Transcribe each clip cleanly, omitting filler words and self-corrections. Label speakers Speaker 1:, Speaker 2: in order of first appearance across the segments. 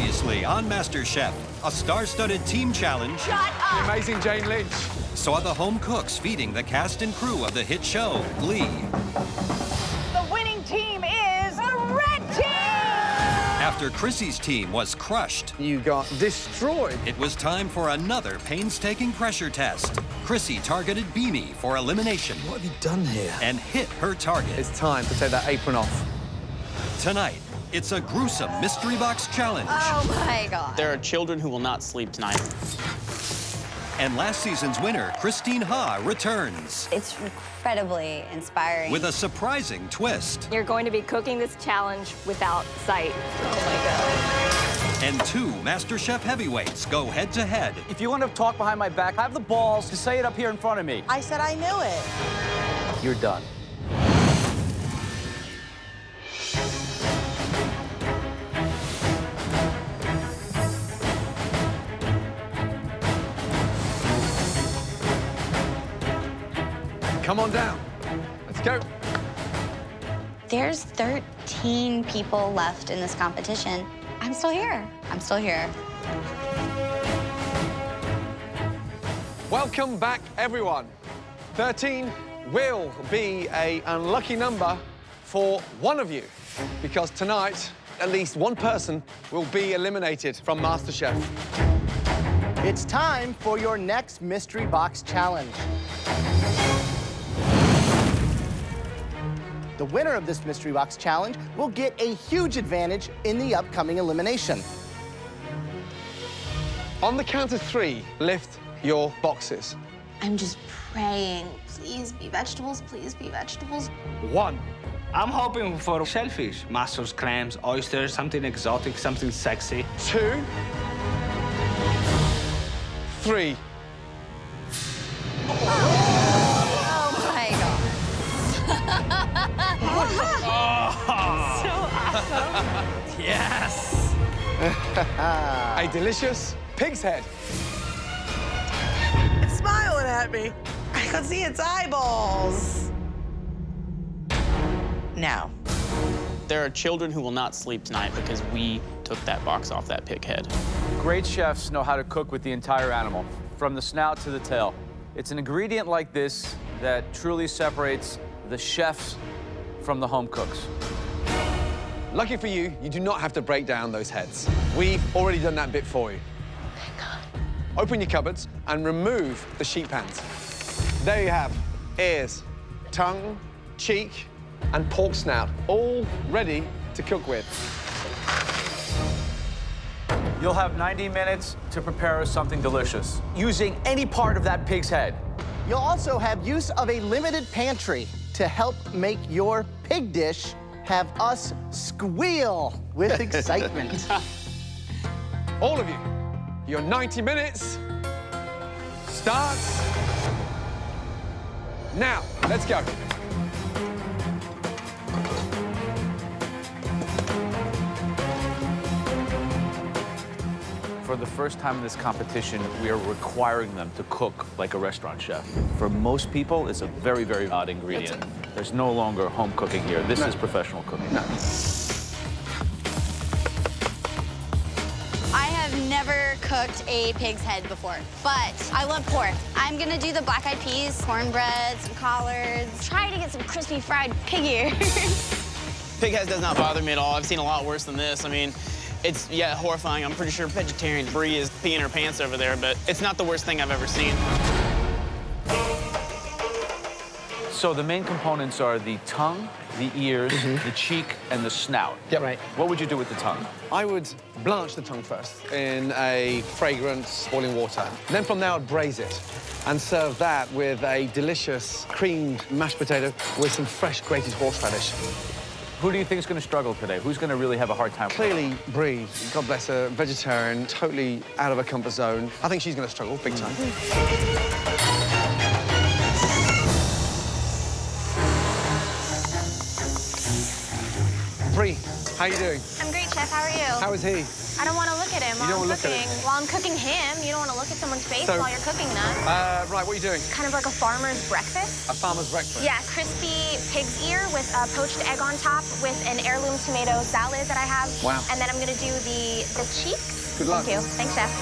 Speaker 1: Previously on MasterChef, a star-studded team challenge.
Speaker 2: Shut up!
Speaker 3: The amazing Jane Lynch
Speaker 1: Saw the home cooks feeding the cast and crew of the hit show, Glee.
Speaker 2: The winning team is the red team!
Speaker 1: After Chrissy's team was crushed,
Speaker 3: you got destroyed.
Speaker 1: it was time for another painstaking pressure test. Chrissy targeted Beanie for elimination
Speaker 3: What have you done here?
Speaker 1: and hit her target.
Speaker 3: It's time to take that apron off.
Speaker 1: Tonight, it's a gruesome mystery box challenge.
Speaker 4: Oh my God.
Speaker 5: There are children who will not sleep tonight.
Speaker 1: And last season's winner, Christine Ha, returns
Speaker 4: It's incredibly inspiring.
Speaker 1: with a surprising twist.
Speaker 6: You're going to be cooking this challenge without sight.
Speaker 4: Oh
Speaker 1: And two MasterChef heavyweights go head-to-head.
Speaker 7: If you want to talk behind my back, have the balls to say it up here in front of me.
Speaker 2: I said I knew it.
Speaker 7: You're done.
Speaker 3: Come on down. Let's go.
Speaker 4: There's 13 people left in this competition. I'm still here. I'm still here.
Speaker 3: Welcome back, everyone. 13 will be an unlucky number for one of you, because tonight, at least one person will be eliminated from MasterChef.
Speaker 8: It's time for your next mystery box challenge. The winner of this mystery box challenge will get a huge advantage in the upcoming elimination.
Speaker 3: On the count of three, lift your boxes.
Speaker 9: I'm just praying. Please be vegetables, please be vegetables.
Speaker 3: 1,
Speaker 10: I'm hoping for shellfish, mussels, clams, oysters, something exotic, something sexy.
Speaker 3: 2, 3.
Speaker 4: Oh my God.
Speaker 6: So awesome.
Speaker 10: Yes!
Speaker 3: A delicious pig's head.
Speaker 2: It's smiling at me. I can see its eyeballs. No.
Speaker 5: There are children who will not sleep tonight because we took that box off that pig head.
Speaker 7: Great chefs know how to cook with the entire animal, from the snout to the tail. It's an ingredient like this that truly separates the chefs from the home cooks.
Speaker 3: Lucky for you, you do not have to break down those heads. We've already done that bit for you.
Speaker 9: Thank God.
Speaker 3: Open your cupboards and remove the sheep pans. There you have ears, tongue, cheek, and pork snout, all ready to cook with.
Speaker 7: You'll have 90 minutes to prepare us something delicious, using any part of that pig's head.
Speaker 8: You'll also have use of a limited pantry to help make your pig dish have us squeal with excitement.
Speaker 3: All of you, your 90 minutes starts now. Let's go.
Speaker 7: For the first time in this competition, we are requiring them to cook like a restaurant chef. For most people, it's a very, very odd ingredient. There's no longer home cooking here. This is professional cooking.
Speaker 4: I have never cooked a pig's head before, but I love pork. I'm gonna do the black-eyed peas, cornbread, some collards, try to get some crispy fried pig ears.
Speaker 5: Pig head does not bother me at all. I've seen a lot worse than this. I mean, it's, yeah, horrifying. I'm pretty sure vegetarian Brie is peeing her pants over there, but it's not the worst thing I've ever seen.
Speaker 7: So the main components are the tongue, the ears, the cheek, and the snout.
Speaker 3: Yep. Right.
Speaker 7: What would you do with the tongue?
Speaker 3: I would blanch the tongue first in a fragrant boiling water. Then from there, I'd braise it and serve that with a delicious creamed mashed potato with some fresh grated horseradish.
Speaker 7: Who do you think is going to struggle today? Who's going to really have a hard time?
Speaker 3: Clearly, Brie, God bless her, vegetarian, totally out of her comfort zone. I think she's going to struggle big time. Brie, how you doing?
Speaker 4: I'm great,
Speaker 11: Chef. How are you?
Speaker 3: How is he?
Speaker 11: I don't want to look at him while I'm cooking. While I'm cooking him, you don't want to look at someone's face while you're cooking them.
Speaker 3: Right, what are you doing?
Speaker 11: Kind of like a farmer's breakfast.
Speaker 3: A farmer's breakfast?
Speaker 11: Yeah, crispy pig's ear with a poached egg on top with an heirloom tomato salad that I have.
Speaker 3: Wow.
Speaker 11: And then I'm going to do the cheeks.
Speaker 3: Good luck.
Speaker 11: Thank you. Thanks, Chef.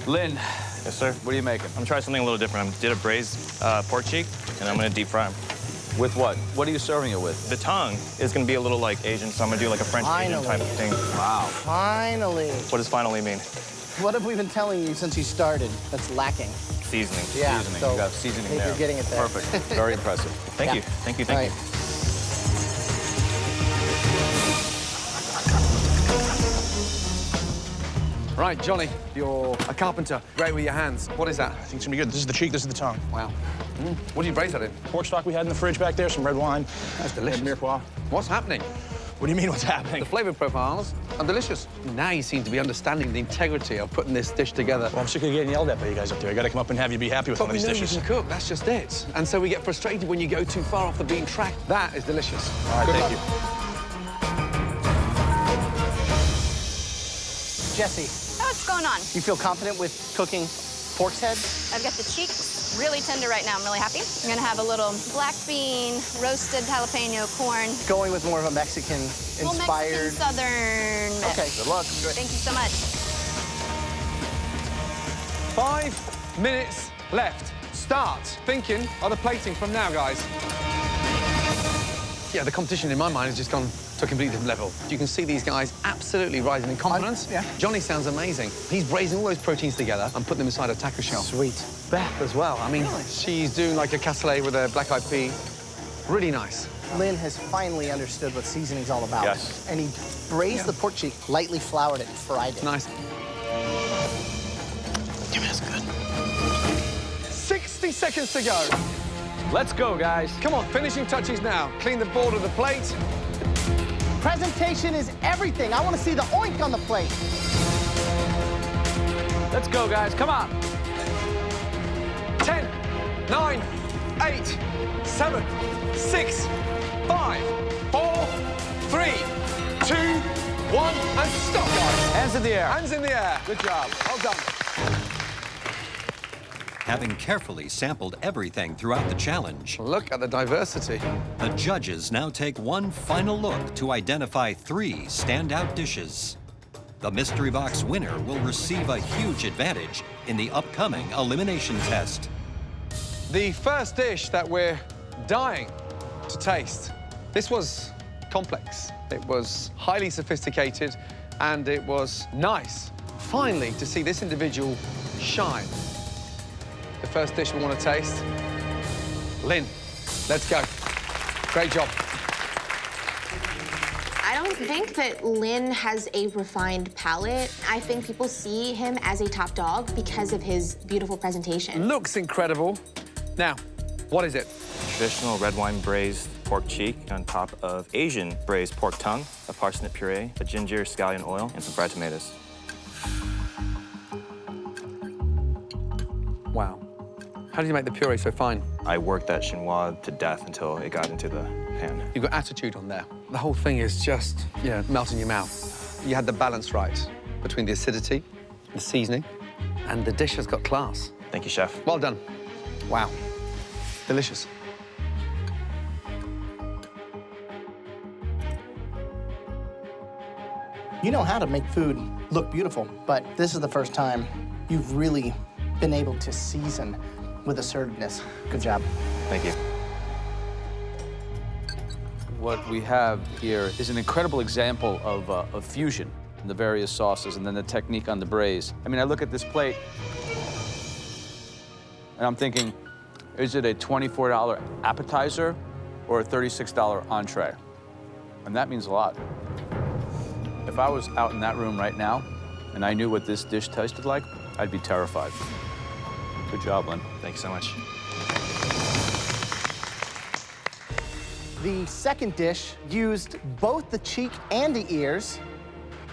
Speaker 7: Lynn.
Speaker 12: Yes, sir.
Speaker 7: What are you making?
Speaker 12: I'm gonna try something a little different. I did a braised pork cheek, and I'm gonna deep fry them.
Speaker 7: With what? What are you serving it with?
Speaker 12: The tongue is gonna be a little like Asian, so I'm gonna do like a French Asian type of thing.
Speaker 7: Wow.
Speaker 8: Finally.
Speaker 12: What does finally mean?
Speaker 8: What have we been telling you since you started that's lacking?
Speaker 12: Seasoning.
Speaker 8: Yeah,
Speaker 7: Seasoning.
Speaker 8: so
Speaker 7: You got seasoning
Speaker 8: I think
Speaker 7: there.
Speaker 8: you're getting it there.
Speaker 7: Perfect. Very impressive.
Speaker 12: Thank you. Thank you. Thank you.
Speaker 3: Right, Johnny, you're a carpenter. Great with your hands. What is that?
Speaker 13: I think it's gonna be good. This is the cheek, this is the tongue.
Speaker 3: Wow. What do you braise that in?
Speaker 13: Pork stock we had in the fridge back there, some red wine.
Speaker 3: That's delicious.
Speaker 13: Mirepoix.
Speaker 3: What's happening?
Speaker 13: What do you mean, what's happening?
Speaker 3: The flavor profiles are delicious. Now you seem to be understanding the integrity of putting this dish together.
Speaker 13: Well, I'm sick of getting yelled at by you guys up there. I gotta come up and have you be happy with one of these dishes.
Speaker 3: You can cook, that's just it. And so we get frustrated when you go too far off the beaten track. That is delicious.
Speaker 13: All right, thank you.
Speaker 8: Jesse.
Speaker 4: What's going on?
Speaker 8: You feel confident with cooking pork's head?
Speaker 4: I've got the cheeks really tender right now. I'm really happy. I'm gonna have a little black bean, roasted jalapeno corn.
Speaker 8: Going with more of a Mexican-inspired...
Speaker 4: Mexican Southern mix.
Speaker 8: Okay, good luck.
Speaker 4: Thank you so much.
Speaker 3: 5 minutes left. Start thinking of the plating from now, guys. Yeah, the competition in my mind has just gone to a completely different level. You can see these guys absolutely rising in confidence.
Speaker 8: Yeah.
Speaker 3: Johnny sounds amazing. He's braising all those proteins together and putting them inside a taco shell.
Speaker 8: Sweet.
Speaker 3: Beth as well. I mean, she's doing like a cassoulet with a black-eyed pea. Really nice.
Speaker 8: Lynn has finally understood what seasoning's all about.
Speaker 12: Yes.
Speaker 8: And he braised the pork cheek, lightly floured it, and fried it.
Speaker 3: Nice.
Speaker 13: Damn, that's good.
Speaker 3: 60 seconds to go.
Speaker 7: Let's go, guys.
Speaker 3: Come on, finishing touches now. Clean the board of the plate.
Speaker 8: Presentation is everything. I want to see the oink on the plate.
Speaker 7: Let's go, guys. Come on.
Speaker 3: 10, 9, 8, 7, 6, 5, 4, 3, 2, 1, and stop, guys.
Speaker 7: Hands in the air.
Speaker 3: Hands in the air. Good job. Well done.
Speaker 1: Having carefully sampled everything throughout the challenge,
Speaker 3: Look at the diversity.
Speaker 1: the judges now take one final look to identify 3 standout dishes. The mystery box winner will receive a huge advantage in the upcoming elimination test.
Speaker 3: The first dish that we're dying to taste. This was complex. It was highly sophisticated, and it was nice, finally, to see this individual shine. The first dish we want to taste. Lynn, let's go. Great job.
Speaker 9: I don't think that Lynn has a refined palate. I think people see him as a top dog because of his beautiful presentation.
Speaker 3: Looks incredible. Now, what is it?
Speaker 12: Traditional red wine braised pork cheek on top of Asian braised pork tongue, a parsnip puree, a ginger scallion oil, and some fried tomatoes.
Speaker 3: Wow. How did you make the puree so fine?
Speaker 12: I worked that chinois to death until it got into the pan.
Speaker 3: You've got attitude on there. The whole thing is just, melt in your mouth. You had the balance right between the acidity, the seasoning, and the dish has got class.
Speaker 12: Thank you, chef.
Speaker 3: Well done. Wow. Delicious.
Speaker 8: You know how to make food look beautiful, but this is the first time you've really been able to season with assertiveness. Good job.
Speaker 12: Thank you.
Speaker 7: What we have here is an incredible example of fusion in the various sauces and then the technique on the braise. I mean, I look at this plate and I'm thinking, is it a $24 appetizer or a $36 entree? And that means a lot. If I was out in that room right now and I knew what this dish tasted like, I'd be terrified. Good job, Lynn.
Speaker 12: Thank you so much.
Speaker 8: The second dish used both the cheek and the ears.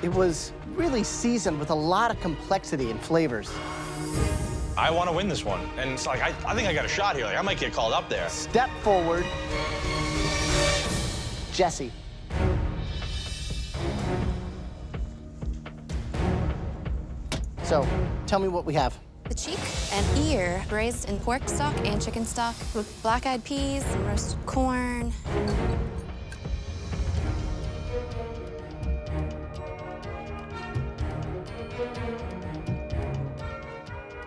Speaker 8: It was really seasoned with a lot of complexity and flavors.
Speaker 13: I want to win this one. And it's like, I think I got a shot here. Like, I might get called up there.
Speaker 8: Step forward. Jesse. So, tell me what we have.
Speaker 14: The cheek and ear braised in pork stock and chicken stock with black-eyed peas and roasted corn.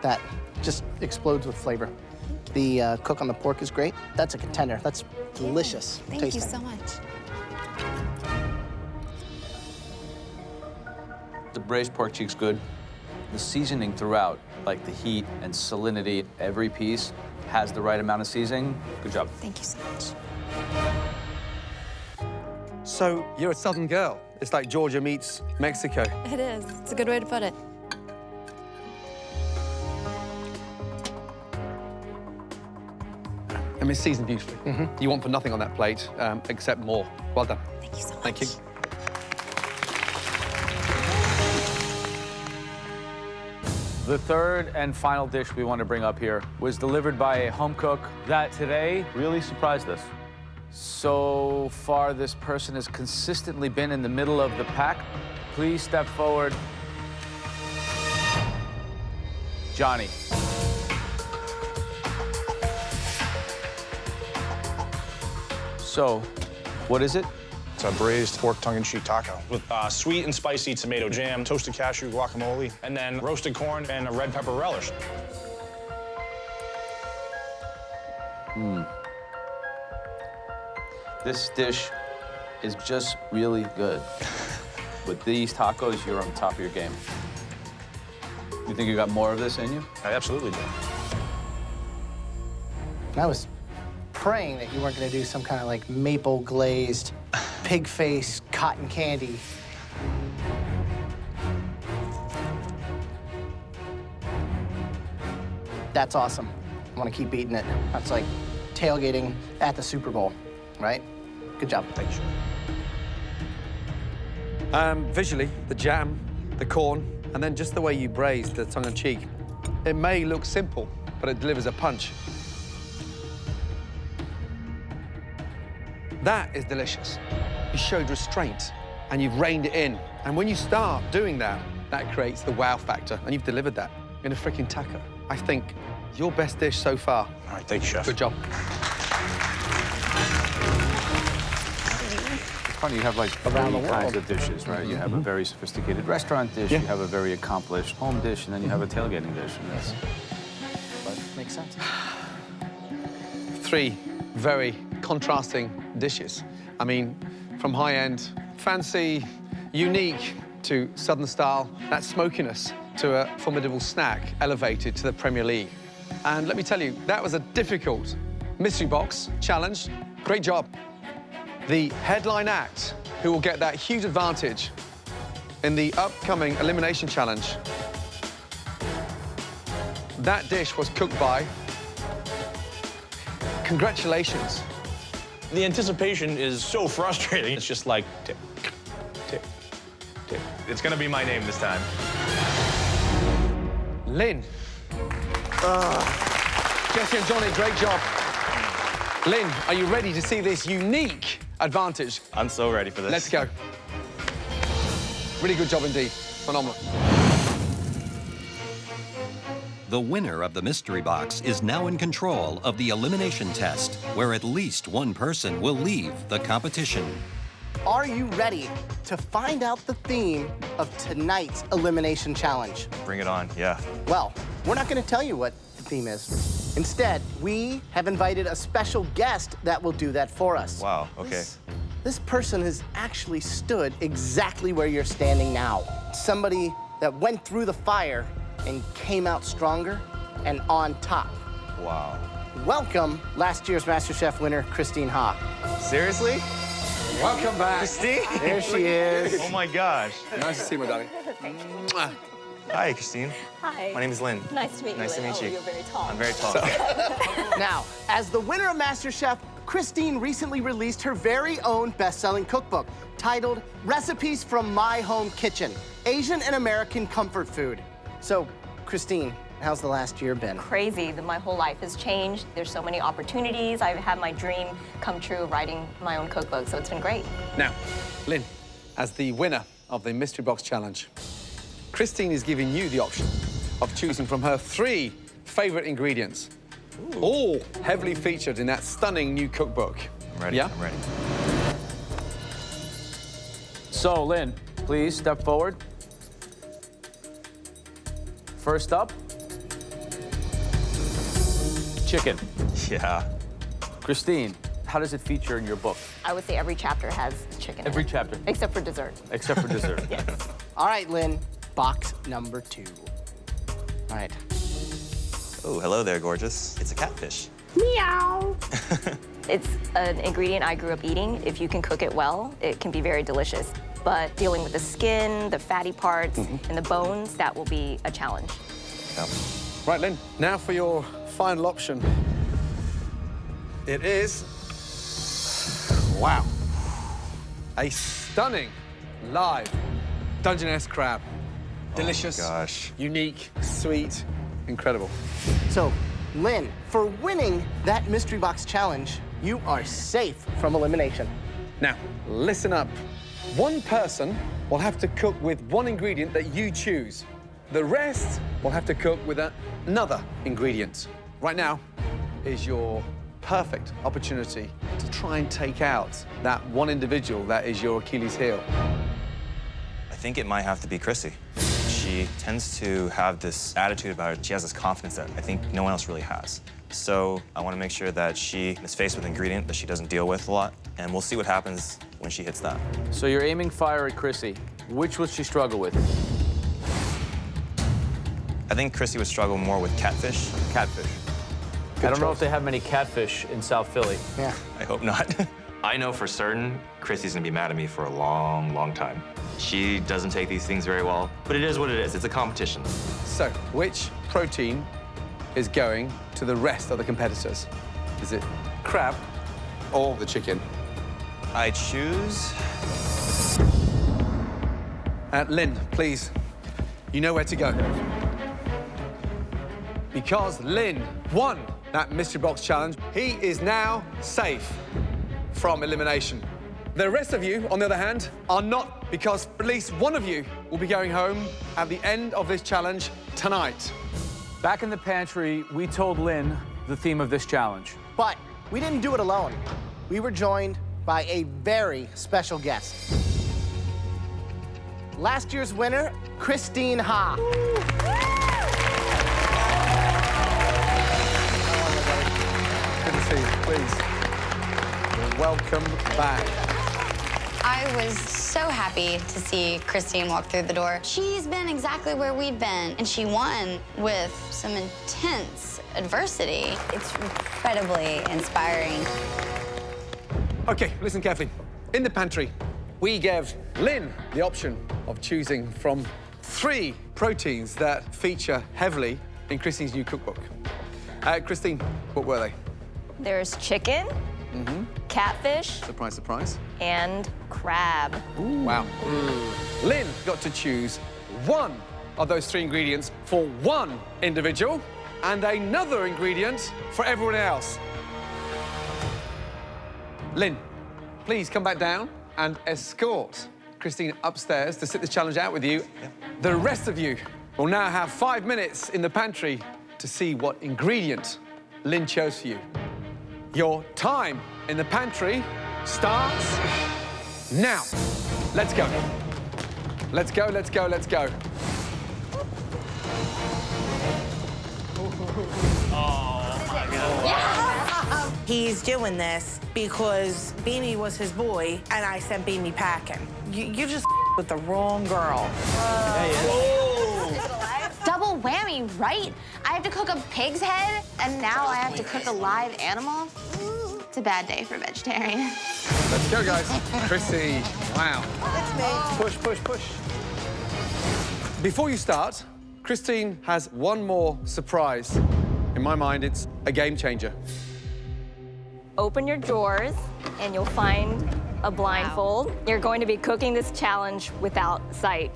Speaker 8: That just explodes with flavor. The cook on the pork is great. That's a contender. That's delicious.
Speaker 14: Thank
Speaker 8: tasting.
Speaker 14: you so much.
Speaker 7: The braised pork cheek's good. The seasoning throughout, like the heat and salinity, every piece has the right amount of seasoning. Good job.
Speaker 14: Thank you so much.
Speaker 3: So you're a Southern girl. It's like Georgia meets Mexico.
Speaker 14: It is. It's a good way to put it.
Speaker 3: I mean, it's seasoned beautifully. You want for nothing on that plate except more. Well done.
Speaker 14: Thank you so much.
Speaker 3: Thank you.
Speaker 7: The third and final dish we want to bring up here was delivered by a home cook that today really surprised us. So far, this person has consistently been in the middle of the pack. Please step forward. Johnny. So, what is it?
Speaker 13: It's a braised pork tongue-in-cheek taco with sweet and spicy tomato jam, toasted cashew guacamole, and then roasted corn and a red pepper relish.
Speaker 7: This dish is just really good. With these tacos, you're on top of your game. You think you got more of this in you?
Speaker 13: I absolutely do.
Speaker 8: I was praying that you weren't going to do some kind of like maple glazed pig face cotton candy. That's awesome. I want to keep eating it. That's like tailgating at the Super Bowl, right? Good job.
Speaker 13: Thank you.
Speaker 3: Visually, the jam, the corn, and then just the way you braise the tongue-in-cheek. It may look simple, but it delivers a punch. That is delicious. You showed restraint, and you've reined it in. And when you start doing that, that creates the wow factor, and you've delivered that in a freaking taco. I think your best dish so far.
Speaker 13: All right, thank you, Chef.
Speaker 3: Good job.
Speaker 7: It's funny, you have like
Speaker 8: Around the
Speaker 7: three
Speaker 8: world.
Speaker 7: kinds of dishes, right? You have a very sophisticated restaurant dish, you have a very accomplished home dish, and then you have a tailgating dish. And that's...
Speaker 8: Makes sense.
Speaker 3: Three very contrasting dishes. I mean, from high-end, fancy, unique to Southern style, that smokiness to a formidable snack elevated to the Premier League. And let me tell you, that was a difficult mystery box challenge. Great job. The headline act, who will get that huge advantage in the upcoming Elimination Challenge. That dish was cooked by... Congratulations.
Speaker 13: The anticipation is so frustrating. It's just like tick, tick, tick. It's gonna be my name this time.
Speaker 3: Lynn. Jesse and Johnny, great job. Lynn, are you ready to see this unique advantage?
Speaker 12: I'm so ready for this.
Speaker 3: Let's go. Really good job indeed. Phenomenal.
Speaker 1: The winner of the mystery box is now in control of the elimination test, where at least one person will leave the competition.
Speaker 8: Are you ready to find out the theme of tonight's Elimination Challenge?
Speaker 12: Bring it on, yeah.
Speaker 8: Well, we're not going to tell you what the theme is. Instead, we have invited a special guest that will do that for us.
Speaker 12: Wow, okay.
Speaker 8: This person has actually stood exactly where you're standing now. Somebody that went through the fire and came out stronger and on top.
Speaker 12: Wow.
Speaker 8: Welcome, last year's MasterChef winner, Christine Ha.
Speaker 12: Seriously?
Speaker 3: Welcome back.
Speaker 12: Christine?
Speaker 8: There she is.
Speaker 12: Oh my gosh.
Speaker 3: Nice to see you, my darling.
Speaker 12: Hi, Christine.
Speaker 6: Hi.
Speaker 12: My name is Lynn.
Speaker 6: Nice to meet you.
Speaker 12: Nice to
Speaker 6: Lynn.
Speaker 12: meet
Speaker 6: Oh,
Speaker 12: you.
Speaker 6: you're very tall.
Speaker 12: I'm very tall.
Speaker 8: Now, as the winner of MasterChef, Christine recently released her very own best-selling cookbook titled Recipes from My Home Kitchen, Asian and American Comfort Food. So, Christine, How's the last year been?
Speaker 6: Crazy. My whole life has changed. There's so many opportunities. I've had my dream come true writing my own cookbook, so it's been great.
Speaker 3: Now, Lynn, as the winner of the Mystery Box Challenge, Christine is giving you the option of choosing from her 3 favorite ingredients, all heavily featured in that stunning new cookbook.
Speaker 12: I'm ready.
Speaker 3: Yeah?
Speaker 12: I'm ready.
Speaker 7: So, Lynn, please step forward. First up, chicken.
Speaker 12: Yeah.
Speaker 7: Christine, how does it feature in your book?
Speaker 6: I would say every chapter has chicken.
Speaker 7: Every
Speaker 6: in it,
Speaker 7: chapter?
Speaker 6: except for dessert.
Speaker 7: Except for dessert.
Speaker 6: Yes.
Speaker 8: All right, Lynn, box number 2. All right.
Speaker 12: Oh, hello there, gorgeous. It's a catfish.
Speaker 6: Meow. It's an ingredient I grew up eating. If you can cook it well, it can be very delicious. But dealing with the skin, the fatty parts, and the bones, that will be a challenge.
Speaker 12: Yeah.
Speaker 3: Right, Lynn, now for your final option. It is, wow, a stunning live Dungeness crab. Delicious,
Speaker 12: Oh my gosh.
Speaker 3: unique, sweet, incredible.
Speaker 8: So, Lynn, for winning that Mystery Box Challenge, you are safe from elimination.
Speaker 3: Now, listen up. One person will have to cook with one ingredient that you choose. The rest will have to cook with another ingredient. Right now is your perfect opportunity to try and take out that one individual that is your Achilles heel.
Speaker 12: I think it might have to be Chrissy. She tends to have this attitude about her. She has this confidence that I think no one else really has. So I want to make sure that she is faced with an ingredient that she doesn't deal with a lot, and we'll see what happens when she hits that.
Speaker 7: So you're aiming fire at Chrissy. Which would she struggle with?
Speaker 12: I think Chrissy would struggle more with catfish.
Speaker 7: Catfish. I don't know if they have many catfish in South Philly.
Speaker 8: Yeah.
Speaker 12: I hope not.
Speaker 15: I know for certain Chrissy's gonna be mad at me for a long, long time. She doesn't take these things very well, but it is what it is. It's a competition.
Speaker 3: So, which protein is going to the rest of the competitors? Is it crab or the chicken?
Speaker 12: I choose...
Speaker 3: Lynn, please, you know where to go. Because Lynn won that Mystery Box Challenge, he is now safe from elimination. The rest of you, on the other hand, are not, because at least one of you will be going home at the end of this challenge tonight.
Speaker 7: Back in the pantry, we told Lynn the theme of this challenge.
Speaker 8: But we didn't do it alone. We were joined by a very special guest. Last year's winner, Christine Ha.
Speaker 3: Good to see you, please. Welcome back.
Speaker 4: I was so happy to see Christine walk through the door. She's been exactly where we've been, and she won with some intense adversity. It's incredibly inspiring.
Speaker 3: Okay, listen carefully. In the pantry, we gave Lynn the option of choosing from 3 proteins that feature heavily in Christine's new cookbook. Christine, what were they?
Speaker 6: There's chicken, catfish,
Speaker 3: Surprise, surprise.
Speaker 6: and crab.
Speaker 3: Wow. Lynn got to choose one of those 3 ingredients for one individual and another ingredient for everyone else. Lynn, please come back down and escort Christine upstairs to sit this challenge out with you. The rest of you will now have 5 minutes in the pantry to see what ingredient Lynn chose for you. Your time in the pantry starts now. Let's go. Let's go, let's go, let's go.
Speaker 16: He's doing this because Beanie was his boy, and I sent Beanie packing. You just with the wrong girl.
Speaker 9: Double whammy, right? I have to cook a pig's head, and now I have to cook a live animal. It's a bad day for vegetarian.
Speaker 3: Let's go, guys. Chrissy, wow.
Speaker 8: It's me.
Speaker 3: Push, push, push. Before you start, Christine has one more surprise. In my mind, it's a game changer.
Speaker 6: Open your drawers, and you'll find a blindfold. You're going to be cooking this challenge without sight.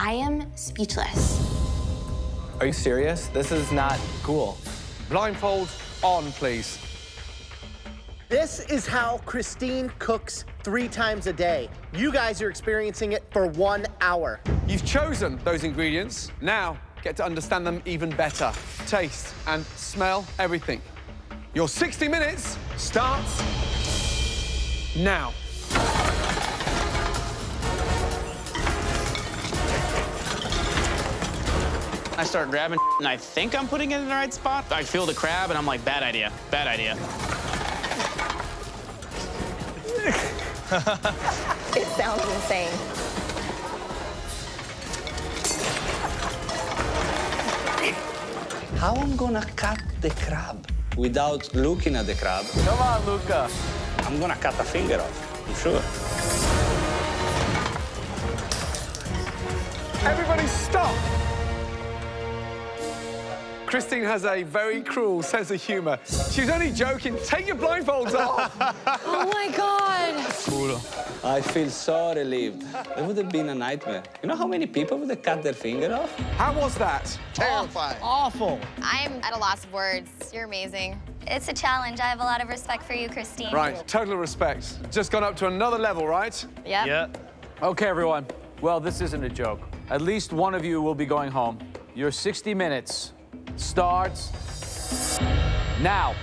Speaker 9: I am speechless.
Speaker 17: Are you serious? This is not cool.
Speaker 3: Blindfold on, please.
Speaker 8: This is how Christine cooks 3 times a day. You guys are experiencing it for 1 hour.
Speaker 3: You've chosen those ingredients. Now, get to understand them even better. Taste and smell everything. Your 60 minutes starts now.
Speaker 5: I start grabbing and I think I'm putting it in the right spot. I feel the crab and I'm like, bad idea, bad idea.
Speaker 6: It sounds insane.
Speaker 10: How I'm gonna cut the crab without looking at the crab?
Speaker 7: Come on, Luca.
Speaker 10: I'm gonna cut a finger off, I'm sure.
Speaker 3: Everybody stop! Christine has a very cruel sense of humor. She was only joking. Take your blindfolds off.
Speaker 14: Oh my God.
Speaker 10: Cool. I feel so relieved. It would have been a nightmare. You know how many people would have cut their finger off?
Speaker 3: How was that?
Speaker 8: Terrifying.
Speaker 3: Awful.
Speaker 4: I'm at a loss of words. You're amazing. It's a challenge. I have a lot of respect for you, Christine.
Speaker 3: Right, total respect. Just gone up to another level, right?
Speaker 4: Yep.
Speaker 7: Yeah. Okay, everyone. Well, this isn't a joke. At least one of you will be going home. Your 60 minutes starts now.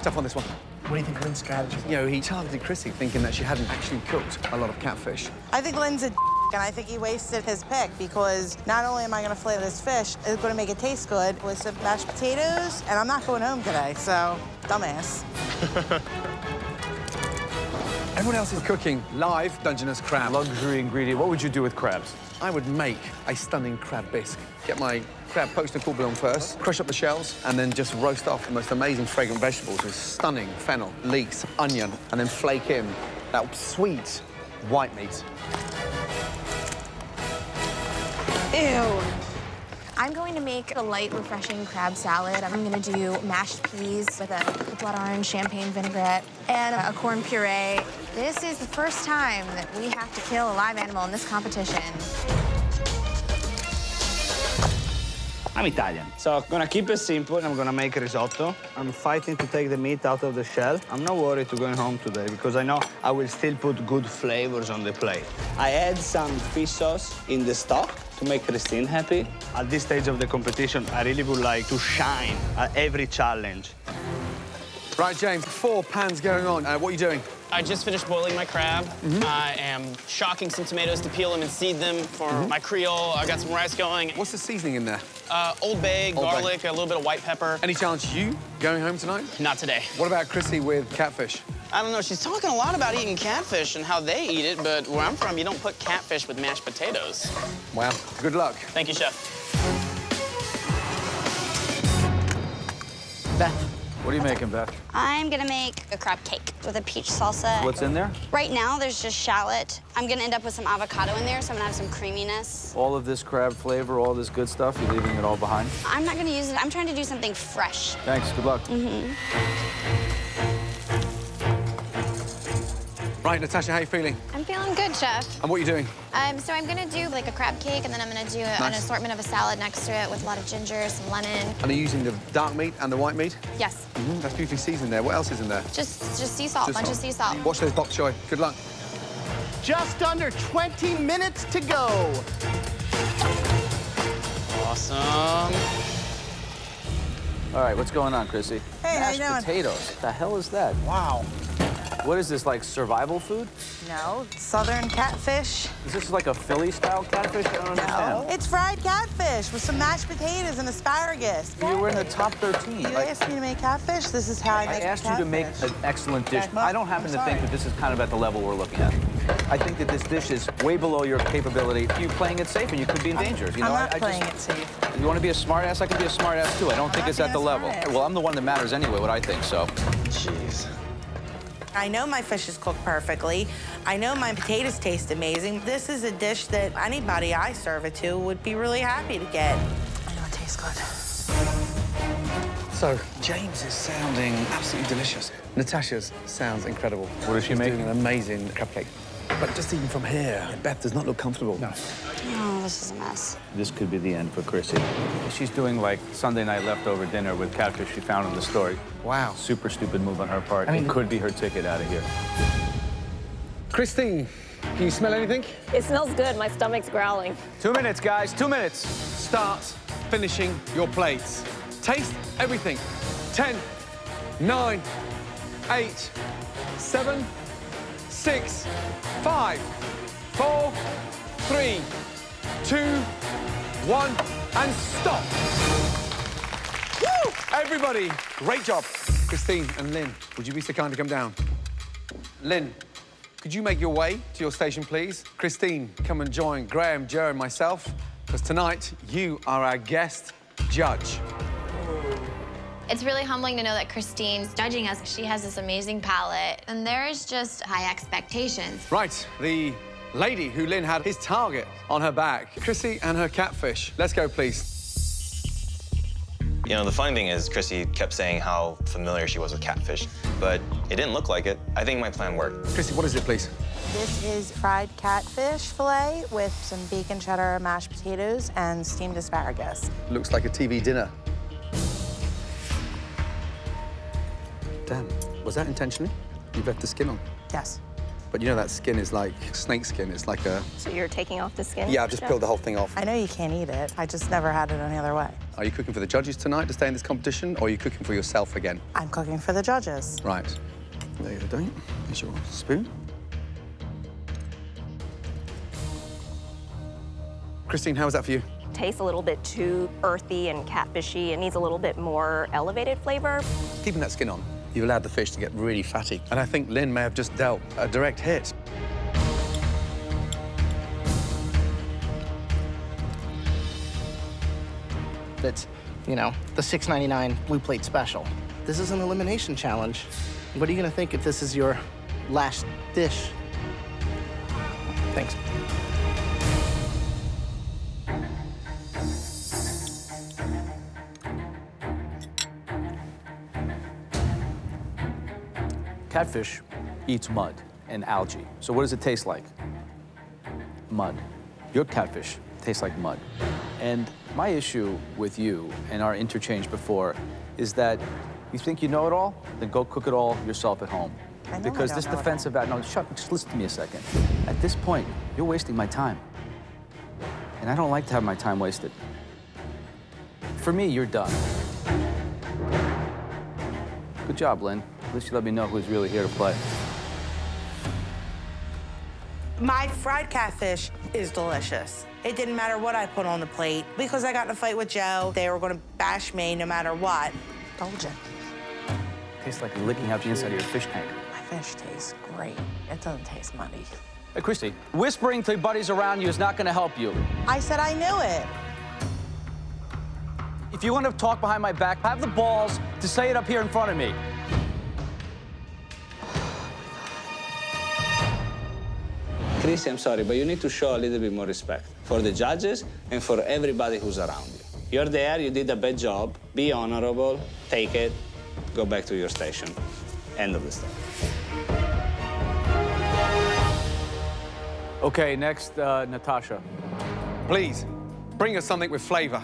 Speaker 3: Tough on this one.
Speaker 8: What do you think of Lynn's strategy?
Speaker 3: You know, he targeted Chrissy thinking that she hadn't actually cooked a lot of catfish.
Speaker 16: I think Lynn's a and I think he wasted his pick because not only am I going to fillet this fish, it's going to make it taste good with some mashed potatoes, and I'm not going home today, so dumbass.
Speaker 3: Everyone else is cooking live Dungeness crab.
Speaker 7: Luxury ingredient. What would you do with crabs?
Speaker 3: I would make a stunning crab bisque. Get my crab poached in cool bouillon first, crush up the shells, and then just roast off the most amazing fragrant vegetables with stunning fennel, leeks, onion, and then flake in that sweet white meat.
Speaker 9: Ew. I'm going to make a light, refreshing crab salad. I'm going to do mashed peas with a blood orange champagne vinaigrette and a corn puree. This is the first time that we have to kill a live animal in this competition.
Speaker 10: I'm Italian, so I'm gonna keep it simple and I'm gonna make risotto. I'm fighting to take the meat out of the shell. I'm not worried to going home today because I know I will still put good flavors on the plate. I add some fish sauce in the stock to make Christine happy. At this stage of the competition, I really would like to shine at every challenge.
Speaker 3: Right, James, 4 pans going on. What are you doing?
Speaker 5: I just finished boiling my crab. I am shocking some tomatoes to peel them and seed them for my Creole. I got some rice going.
Speaker 3: What's the seasoning in there?
Speaker 5: Old Bay, garlic, a little bit of white pepper.
Speaker 3: Any chance you going home tonight?
Speaker 5: Not today.
Speaker 3: What about Chrissy with catfish?
Speaker 5: I don't know, she's talking a lot about eating catfish and how they eat it, but where I'm from, you don't put catfish with mashed potatoes.
Speaker 3: Well, good luck.
Speaker 5: Thank you, Chef.
Speaker 7: Beth. What are you making, Beth?
Speaker 4: I'm gonna make a crab cake with a peach salsa.
Speaker 7: What's in there?
Speaker 4: Right now, there's just shallot. I'm gonna end up with some avocado in there, so I'm gonna have some creaminess.
Speaker 7: All of this crab flavor, all this good stuff, you're leaving it all behind?
Speaker 4: I'm not gonna use it. I'm trying to do something fresh.
Speaker 7: Thanks, good luck.
Speaker 3: Right, Natasha, how you feeling?
Speaker 11: I'm feeling good, Chef.
Speaker 3: And what are you doing?
Speaker 11: So I'm gonna do like a crab cake, and then I'm gonna do an assortment of a salad next to it with a lot of ginger, some lemon.
Speaker 3: And are you using the dark meat and the white meat?
Speaker 11: Yes.
Speaker 3: That's beautifully seasoned there. What else is in there?
Speaker 11: Just sea salt, bunch of sea salt.
Speaker 3: Watch those bok choy. Good luck.
Speaker 8: Just under 20 minutes to go.
Speaker 5: Awesome.
Speaker 7: All right, what's going on, Chrissy?
Speaker 16: Hey, how you
Speaker 7: Mashed
Speaker 16: doing?
Speaker 7: potatoes. What the hell is that?
Speaker 8: Wow.
Speaker 7: What is this, like survival food?
Speaker 16: No, southern catfish.
Speaker 7: Is this like a Philly-style catfish? I don't understand.
Speaker 16: It's fried catfish with some mashed potatoes and asparagus.
Speaker 7: You were in the top 13.
Speaker 16: You asked me to make catfish. This is how I make
Speaker 7: I asked you to make an excellent dish. I don't happen to think that this is kind of at the level we're looking at. I think that this dish is way below your capability. You're playing it safe and you could be in danger. You know,
Speaker 16: I'm not playing it safe.
Speaker 7: You want to be a smartass? I can be a smartass too. I don't think it's at the level. Well, I'm the one that matters anyway, what I think, so.
Speaker 3: Jeez.
Speaker 16: I know my fish is cooked perfectly. I know my potatoes taste amazing. This is a dish that anybody I serve it to would be really happy to get. I know it tastes good.
Speaker 3: So, James is sounding absolutely delicious. Natasha's sounds incredible.
Speaker 7: What is she
Speaker 3: She's
Speaker 7: making?
Speaker 3: doing an amazing cupcake. But just even from here, Beth does not look comfortable. No.
Speaker 4: Oh, this is a mess.
Speaker 7: This could be the end for Chrissy. She's doing like Sunday night leftover dinner with Catfish she found in the store.
Speaker 3: Wow.
Speaker 7: Super stupid move on her part.
Speaker 3: I mean,
Speaker 7: it could be her ticket out of here.
Speaker 3: Christine, can you smell anything?
Speaker 6: It smells good. My stomach's growling.
Speaker 7: 2 minutes, guys, 2 minutes.
Speaker 3: Start finishing your plates. Taste everything. 10, 9, 8, 7, 6, 5, 4, 3, 2, 1, and stop. Woo! Everybody, great job. Christine and Lynn, would you be so kind to come down? Lynn, could you make your way to your station, please? Christine, come and join Graham, Joe, and myself, because tonight you are our guest judge.
Speaker 4: It's really humbling to know that Christine's judging us. She has this amazing palate, and there is just high expectations.
Speaker 3: Right, the lady who Lynn had his target on her back, Chrissy and her catfish. Let's go, please.
Speaker 12: You know, the funny thing is, Chrissy kept saying how familiar she was with catfish, but it didn't look like it. I think my plan worked.
Speaker 3: Chrissy, what is it, please?
Speaker 16: This is fried catfish fillet with some bacon cheddar mashed potatoes and steamed asparagus.
Speaker 3: Looks like a TV dinner. Damn, was that intentionally? You left the skin on?
Speaker 16: Yes.
Speaker 3: But you know that skin is like snake skin. It's like a...
Speaker 6: So you're taking off the skin?
Speaker 3: Yeah, I've just peeled the whole thing off.
Speaker 16: I know you can't eat it. I just never had it any other way.
Speaker 3: Are you cooking for the judges tonight to stay in this competition, or are you cooking for yourself again?
Speaker 16: I'm cooking for the judges.
Speaker 3: Right. There you go, here's your spoon. Christine, how was that for you?
Speaker 6: Tastes a little bit too earthy and catfishy. It needs a little bit more elevated flavor.
Speaker 3: Keeping that skin on, you've allowed the fish to get really fatty. And I think Lynn may have just dealt a direct hit.
Speaker 8: It's, you know, the $6.99 Blue Plate Special. This is an elimination challenge. What are you gonna think if this is your last dish? Thanks.
Speaker 7: Catfish eats mud and algae. So what does it taste like? Mud. Your catfish tastes like mud. And my issue with you and our interchange before is that you think you know it all, then go cook it all yourself at home.
Speaker 16: I know
Speaker 7: Because
Speaker 16: I
Speaker 7: this
Speaker 16: don't know it
Speaker 7: defensive no, shut, just listen to me a second. At this point, you're wasting my time. And I don't like to have my time wasted. For me, you're done. Good job, Lynn. At least you let me know who's really here to play.
Speaker 16: My fried catfish is delicious. It didn't matter what I put on the plate. Because I got in a fight with Joe, they were gonna bash me no matter what. Indulgent.
Speaker 7: Tastes like licking out the inside of your fish tank.
Speaker 16: My fish tastes great. It doesn't taste muddy.
Speaker 7: Hey, Christy, whispering to buddies around you is not gonna help you.
Speaker 16: I said I knew it.
Speaker 7: If you want to talk behind my back, have the balls to say it up here in front of me.
Speaker 10: Chrissy, I'm sorry, but you need to show a little bit more respect for the judges and for everybody who's around you. You're there, you did a bad job. Be honorable, take it, go back to your station. End of the story.
Speaker 7: Okay, next, Natasha.
Speaker 3: Please, bring us something with flavor.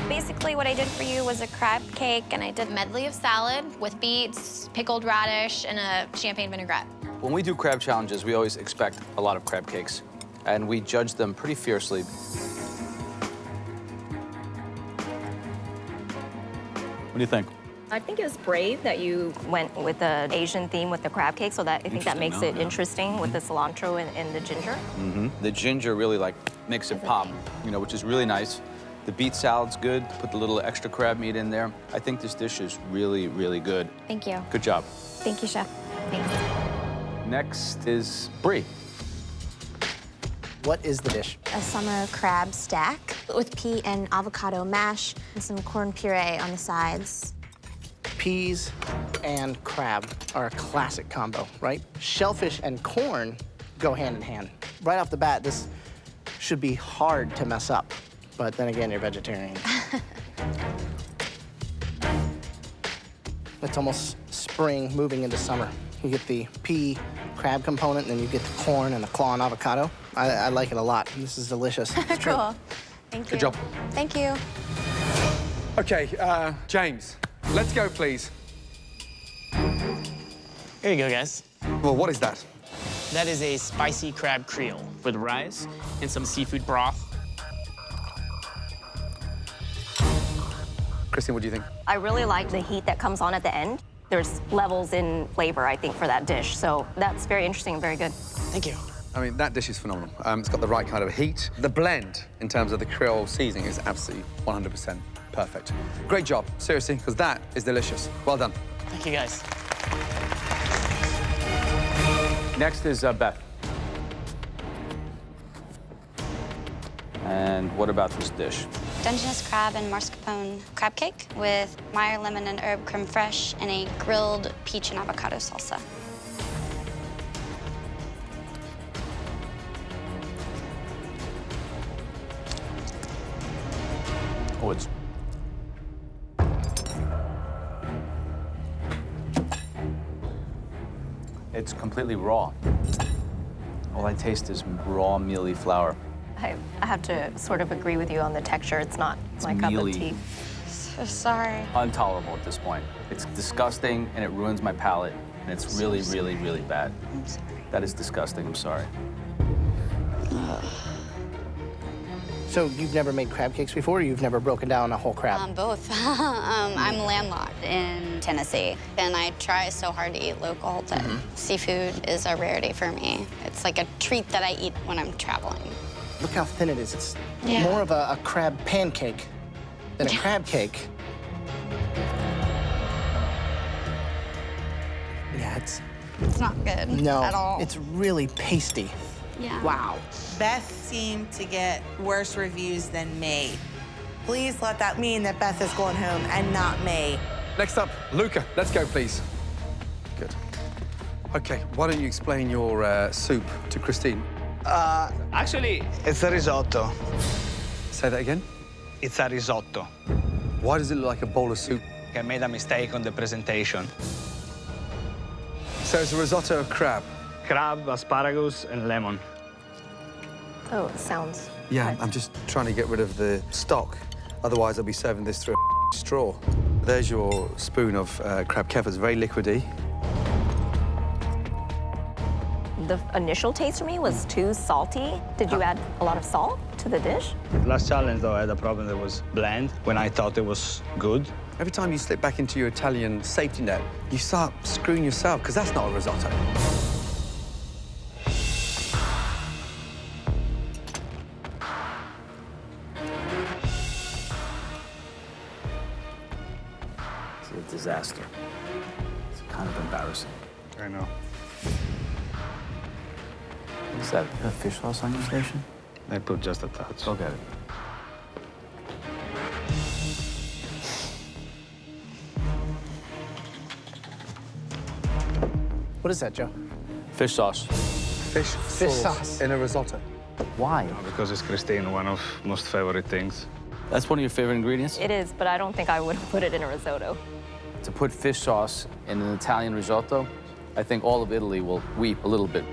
Speaker 4: Basically, what I did for you was a crab cake, and I did a medley of salad with beets, pickled radish, and a champagne vinaigrette.
Speaker 7: When we do crab challenges, we always expect a lot of crab cakes, and we judge them pretty fiercely. What do you think?
Speaker 6: I think it was brave that you went with the Asian theme with the crab cake, so that I think that makes it interesting with the cilantro and the ginger.
Speaker 7: Mm-hmm. The ginger really, like, makes it pop, you know, which is really nice. The beet salad's good. Put the little extra crab meat in there. I think this dish is really, really good.
Speaker 4: Thank you.
Speaker 7: Good job.
Speaker 4: Thank you, Chef. Thanks.
Speaker 7: Next is Brie.
Speaker 8: What is the dish?
Speaker 9: A summer crab stack with pea and avocado mash and some corn puree on the sides.
Speaker 8: Peas and crab are a classic combo, right? Shellfish and corn go hand in hand. Right off the bat, this should be hard to mess up. but then again, you're vegetarian. It's almost spring moving into summer. You get the pea crab component, and then you get the corn and the claw and avocado. I like it a lot. This is delicious. It's true.
Speaker 4: Cool. Thank you.
Speaker 3: Good job.
Speaker 4: Thank you.
Speaker 3: Okay, James, let's go, please.
Speaker 5: Here you go, guys.
Speaker 3: Well, what is that?
Speaker 5: That is a spicy crab creole with rice and some seafood broth.
Speaker 3: Christine, what do you think?
Speaker 6: I really like the heat that comes on at the end. There's levels in flavor, I think, for that dish. So that's very interesting and very good.
Speaker 5: Thank you.
Speaker 3: I mean, that dish is phenomenal. It's got the right kind of heat. The blend, in terms of the Creole seasoning, is absolutely 100% perfect. Great job, seriously, because that is delicious. Well done.
Speaker 5: Thank you, guys.
Speaker 7: Next is Beth. And what about this dish?
Speaker 4: Dungeness crab and mascarpone crab cake with Meyer lemon and herb creme fraiche and a grilled peach and avocado salsa.
Speaker 7: Oh, it's... It's completely raw. All I taste is raw, mealy flour.
Speaker 6: I have to sort of agree with you on the texture. It's not my cup of
Speaker 7: mealy.
Speaker 6: tea.
Speaker 4: So sorry.
Speaker 7: Intolerable at this point. It's disgusting, and it ruins my palate, and it's really, really, really bad.
Speaker 4: I'm sorry.
Speaker 7: That is disgusting. I'm sorry.
Speaker 8: So you've never made crab cakes before, or you've never broken down a whole crab?
Speaker 4: Both. I'm landlocked in Tennessee, and I try so hard to eat local that seafood is a rarity for me. It's like a treat that I eat when I'm traveling.
Speaker 8: Look how thin it is. It's
Speaker 4: Yeah.
Speaker 8: more of a crab pancake than a crab cake. Yeah,
Speaker 4: It's not good
Speaker 8: no,
Speaker 4: at all.
Speaker 8: it's really pasty.
Speaker 4: Yeah.
Speaker 16: Wow. Beth seemed to get worse reviews than me. Please let that mean that Beth is going home and not me.
Speaker 3: Next up, Luca. Let's go, please. Good. Okay, why don't you explain your soup to Christine?
Speaker 10: Actually, it's a risotto.
Speaker 3: Say that again?
Speaker 10: It's a risotto.
Speaker 3: Why does it look like a bowl of soup?
Speaker 10: I made a mistake on the presentation.
Speaker 3: So it's a risotto of crab.
Speaker 10: Crab, asparagus, and lemon.
Speaker 6: Oh, it sounds...
Speaker 3: Yeah, I'm just trying to get rid of the stock. Otherwise, I'll be serving this through a straw. There's your spoon of crab kefir. Very liquidy.
Speaker 6: The initial taste for me was too salty. Did you add a lot of salt to the dish?
Speaker 10: Last challenge, though, I had a problem that was bland when I thought it was good.
Speaker 3: Every time you slip back into your Italian safety net, you start screwing yourself, because that's not a risotto.
Speaker 7: It's a disaster. It's kind of embarrassing.
Speaker 10: I know.
Speaker 7: Is that a fish sauce on your station?
Speaker 10: I put just a touch.
Speaker 7: Go get it.
Speaker 8: What is that, Joe?
Speaker 7: Fish sauce.
Speaker 3: Fish
Speaker 8: sauce
Speaker 3: in a risotto.
Speaker 7: Why?
Speaker 10: Because it's Christine, one of most favorite things.
Speaker 7: That's one of your favorite ingredients?
Speaker 6: It is, but I don't think I would have put it in a risotto.
Speaker 7: To put fish sauce in an Italian risotto, I think all of Italy will weep a little bit.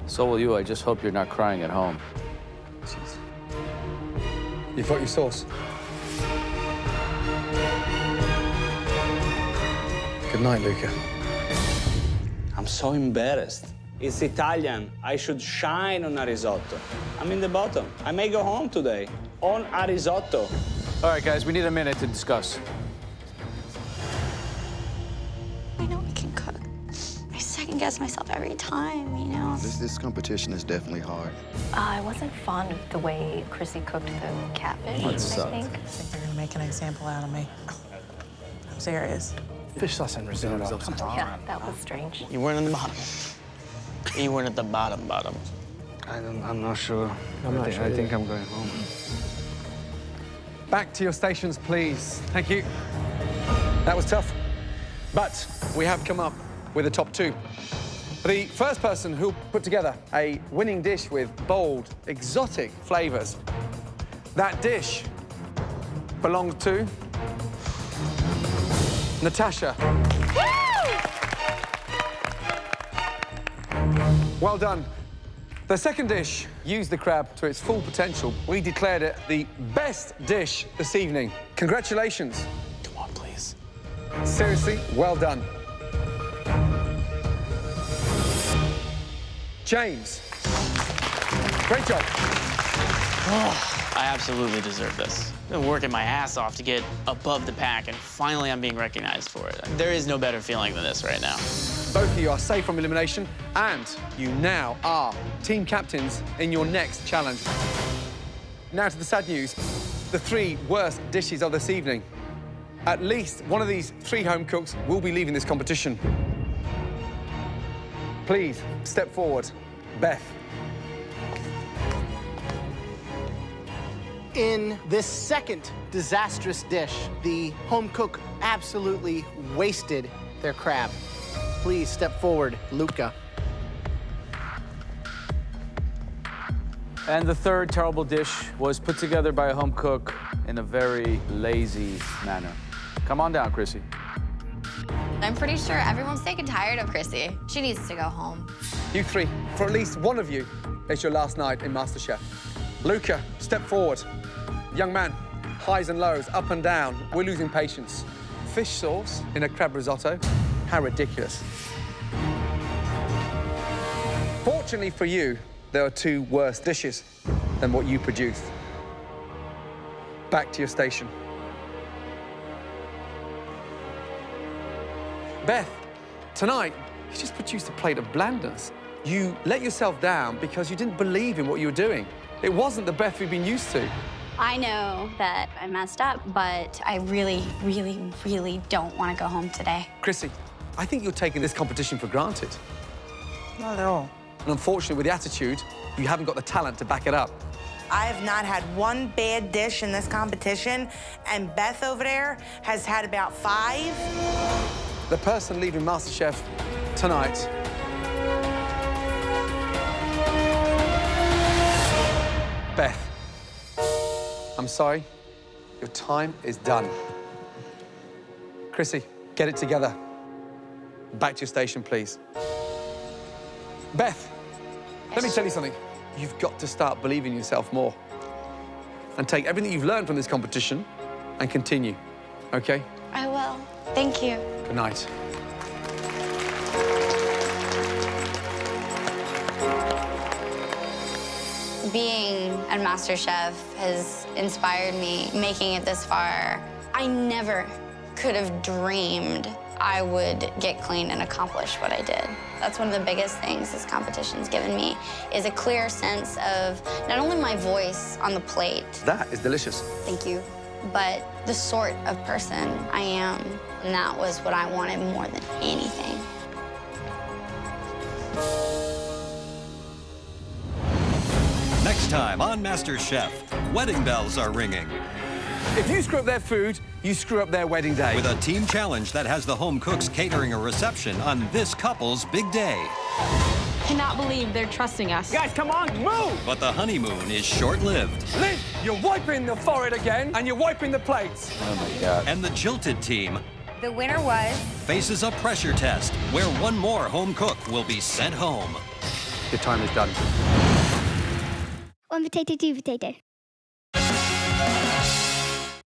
Speaker 7: So will you. I just hope you're not crying at home.
Speaker 3: Jeez. You've got your sauce. Good night, Luca.
Speaker 10: I'm so embarrassed. It's Italian. I should shine on a risotto. I'm in the bottom. I may go home today on a risotto.
Speaker 7: All right, guys, we need a minute to discuss.
Speaker 4: I know I can cook. I second guess myself every time, you know?
Speaker 18: This competition is definitely hard.
Speaker 6: I wasn't fond of the way Chrissy cooked the catfish,
Speaker 7: That
Speaker 6: I
Speaker 7: sucked.
Speaker 6: think.
Speaker 16: I think they're gonna make an example out of me. I'm serious.
Speaker 8: Fish sauce and risotto. Come on.
Speaker 6: Yeah, that was strange.
Speaker 5: You weren't in the bottom. You weren't at the bottom.
Speaker 10: I'm not sure. I think I'm going home.
Speaker 3: Back to your stations, please. Thank you. That was tough. But we have come up with a top two. The first person who'll put together a winning dish with bold, exotic flavors That dish belongs to Natasha. Well done. The second dish used the crab to its full potential. We declared it the best dish this evening. Congratulations.
Speaker 5: Come on, please.
Speaker 3: Seriously, well done. James, great job.
Speaker 5: I absolutely deserve this. I've been working my ass off to get above the pack, and finally I'm being recognized for it. There is no better feeling than this right now.
Speaker 3: Both of you are safe from elimination, and you now are team captains in your next challenge. Now to the sad news, the 3 worst dishes of this evening. At least one of these 3 home cooks will be leaving this competition. Please, step forward. Beth.
Speaker 8: In this second disastrous dish, the home cook absolutely wasted their crab. Please step forward, Luca.
Speaker 7: And the third terrible dish was put together by a home cook in a very lazy manner. Come on down, Chrissy.
Speaker 4: I'm pretty sure everyone's sick and tired of Chrissy. She needs to go home.
Speaker 3: You 3, for at least one of you, it's your last night in MasterChef. Luca, step forward. Young man, highs and lows, up and down. We're losing patience. Fish sauce in a crab risotto? How ridiculous. Fortunately for you, there are 2 worse dishes than what you produced. Back to your station. Beth, tonight, you just produced a plate of blandness. You let yourself down because you didn't believe in what you were doing. It wasn't the Beth we've been used to.
Speaker 4: I know that I messed up, but I really, really, really don't want to go home today.
Speaker 3: Chrissy, I think you're taking this competition for granted.
Speaker 16: Not at all.
Speaker 3: And unfortunately, with the attitude, you haven't got the talent to back it up.
Speaker 16: I have not had one bad dish in this competition, and Beth over there has had about 5.
Speaker 3: The person leaving MasterChef tonight Beth, I'm sorry. Your time is done. Chrissy, get it together. Back to your station, please. Beth, let me tell you something. You've got to start believing in yourself more. And take everything you've learned from this competition and continue, okay?
Speaker 4: I will. Thank you.
Speaker 3: Good night.
Speaker 4: Being at MasterChef has inspired me, making it this far. I never could have dreamed I would get clean and accomplish what I did. That's one of the biggest things this competition's given me, is a clear sense of not only my voice on the plate.
Speaker 3: That is delicious.
Speaker 4: Thank you. But the sort of person I am. And that was what I wanted more than anything.
Speaker 1: Next time on MasterChef, wedding bells are ringing.
Speaker 3: If you screw up their food, you screw up their wedding day.
Speaker 1: With a team challenge that has the home cooks catering a reception on this couple's big day.
Speaker 19: Cannot believe they're trusting us.
Speaker 3: Guys, come on, move!
Speaker 1: But the honeymoon is short-lived.
Speaker 3: Lynn, you're wiping the forehead again, and you're wiping the plates.
Speaker 7: Oh, my God.
Speaker 1: And the jilted team
Speaker 2: The winner was...
Speaker 1: faces a pressure test where one more home cook will be sent home.
Speaker 3: Your time is done.
Speaker 20: One potato, 2 potato.